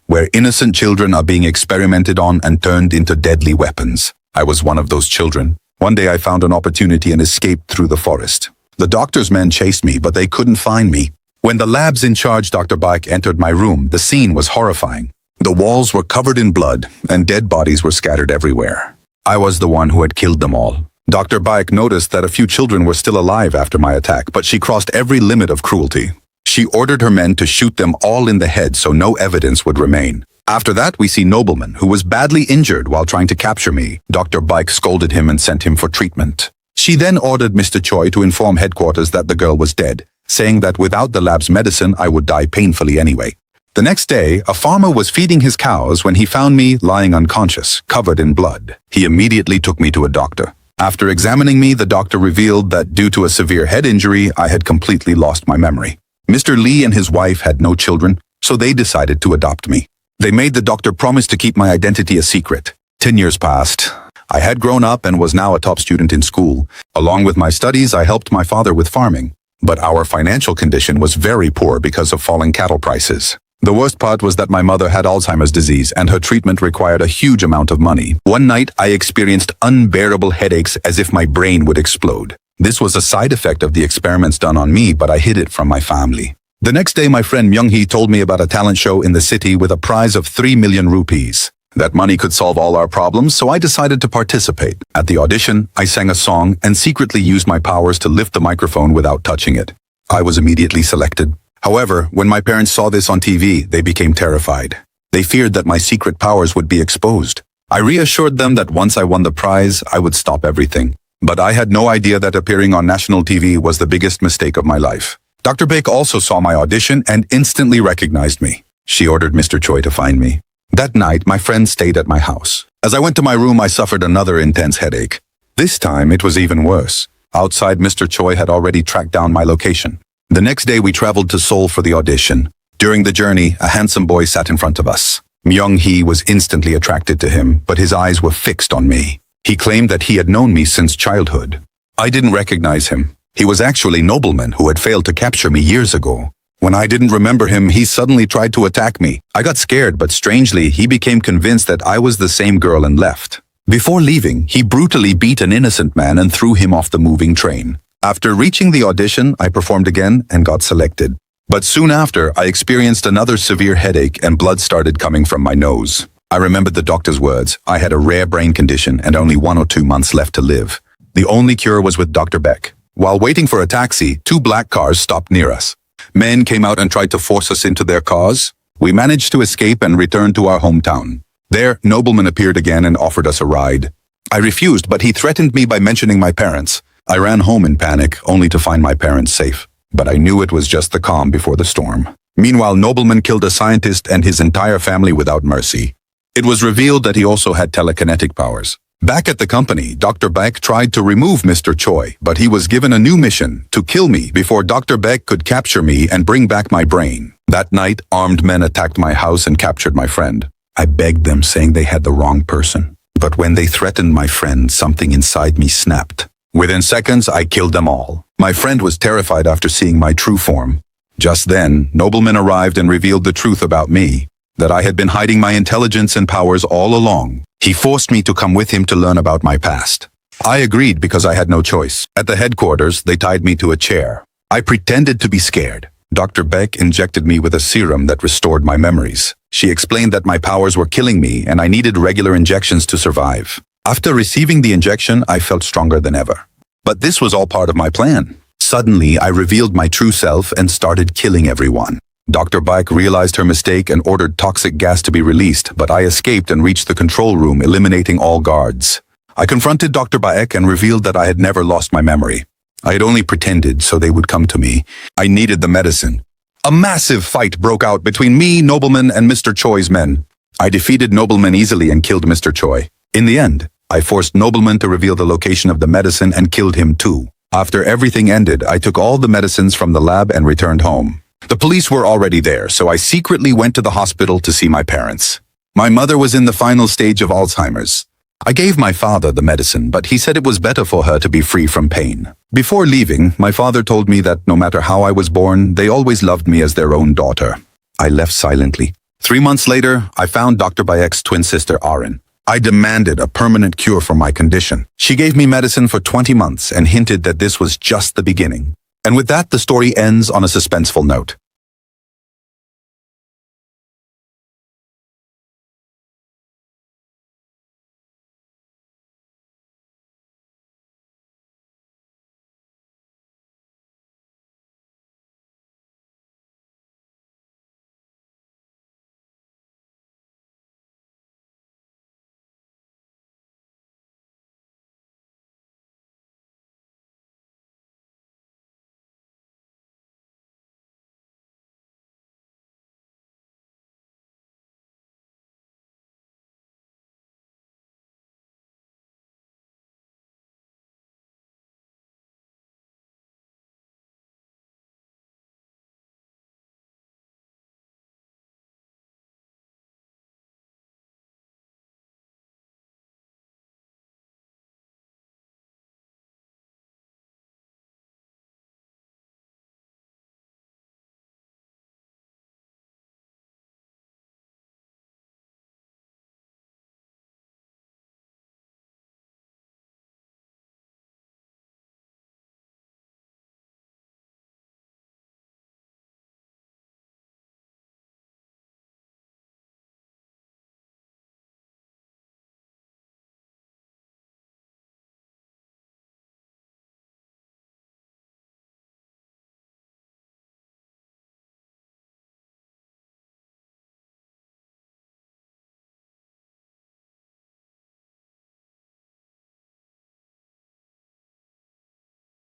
where innocent children are being experimented on and turned into deadly weapons. I was one of those children. One day I found an opportunity and escaped through the forest. The doctor's men chased me, but they couldn't find me. When the lab's in charge, Dr. Bike, entered my room, the scene was horrifying. The walls were covered in blood, and dead bodies were scattered everywhere. I was the one who had killed them all. Dr. Bike noticed that a few children were still alive after my attack, but she crossed every limit of cruelty. She ordered her men to shoot them all in the head so no evidence would remain. After that, we see Nobleman, who was badly injured while trying to capture me. Dr. Bike scolded him and sent him for treatment. She then ordered Mr. Choi to inform headquarters that the girl was dead, saying that without the lab's medicine, I would die painfully anyway. The next day, a farmer was feeding his cows when he found me lying unconscious, covered in blood. He immediately took me to a doctor. After examining me, the doctor revealed that due to a severe head injury, I had completely lost my memory. Mr. Lee and his wife had no children, so they decided to adopt me. They made the doctor promise to keep my identity a secret. 10 years passed. I had grown up and was now a top student in school. Along with my studies, I helped my father with farming. But our financial condition was very poor because of falling cattle prices. The worst part was that my mother had Alzheimer's disease and her treatment required a huge amount of money. One night, I experienced unbearable headaches as if my brain would explode. This was a side effect of the experiments done on me, but I hid it from my family. The next day, my friend Myung-hee told me about a talent show in the city with a prize of 3 million rupees. That money could solve all our problems, so I decided to participate. At the audition, I sang a song and secretly used my powers to lift the microphone without touching it. I was immediately selected. However, when my parents saw this on TV, they became terrified. They feared that my secret powers would be exposed. I reassured them that once I won the prize, I would stop everything. But I had no idea that appearing on national TV was the biggest mistake of my life. Dr. Baek also saw my audition and instantly recognized me. She ordered Mr. Choi to find me. That night, my friend stayed at my house. As I went to my room, I suffered another intense headache. This time, it was even worse. Outside, Mr. Choi had already tracked down my location. The next day, we traveled to Seoul for the audition. During the journey, a handsome boy sat in front of us. Myung-hee was instantly attracted to him, but his eyes were fixed on me. He claimed that he had known me since childhood. I didn't recognize him. He was actually Nobleman who had failed to capture me years ago. When I didn't remember him, he suddenly tried to attack me. I got scared, but strangely, he became convinced that I was the same girl and left. Before leaving, he brutally beat an innocent man and threw him off the moving train. After reaching the audition, I performed again and got selected. But soon after, I experienced another severe headache and blood started coming from my nose. I remembered the doctor's words. I had a rare brain condition and only 1 or 2 months left to live. The only cure was with Dr. Beck. While waiting for a taxi, 2 black cars stopped near us. Men came out and tried to force us into their cars. We managed to escape and return to our hometown. There, Nobleman appeared again and offered us a ride. I refused, but he threatened me by mentioning my parents. I ran home in panic, only to find my parents safe. But I knew it was just the calm before the storm. Meanwhile, Nobleman killed a scientist and his entire family without mercy. It was revealed that he also had telekinetic powers. Back at the company, Dr. Beck tried to remove Mr. Choi, but he was given a new mission, to kill me before Dr. Beck could capture me and bring back my brain. That night, armed men attacked my house and captured my friend. I begged them, saying they had the wrong person. But when they threatened my friend, something inside me snapped. Within seconds, I killed them all. My friend was terrified after seeing my true form. Just then, Nobleman arrived and revealed the truth about me, that I had been hiding my intelligence and powers all along. He forced me to come with him to learn about my past. I agreed because I had no choice. At the headquarters, they tied me to a chair. I pretended to be scared. Dr. Beck injected me with a serum that restored my memories. She explained that my powers were killing me and I needed regular injections to survive. After receiving the injection, I felt stronger than ever. But this was all part of my plan. Suddenly, I revealed my true self and started killing everyone. Dr. Beck realized her mistake and ordered toxic gas to be released, but I escaped and reached the control room, eliminating all guards. I confronted Dr. Beck and revealed that I had never lost my memory. I had only pretended so they would come to me. I needed the medicine. A massive fight broke out between me, Nobleman, and Mr. Choi's men. I defeated Nobleman easily and killed Mr. Choi. In the end, I forced Nobleman to reveal the location of the medicine and killed him too. After everything ended, I took all the medicines from the lab and returned home. The police were already there, so I secretly went to the hospital to see my parents. My mother was in the final stage of Alzheimer's. I gave my father the medicine, but he said it was better for her to be free from pain. Before leaving, my father told me that no matter how I was born, they always loved me as their own daughter. I left silently. 3 months later, I found Dr. Bayek's twin sister, Arin. I demanded a permanent cure for my condition. She gave me medicine for 20 months and hinted that this was just the beginning. And with that, the story ends on a suspenseful note.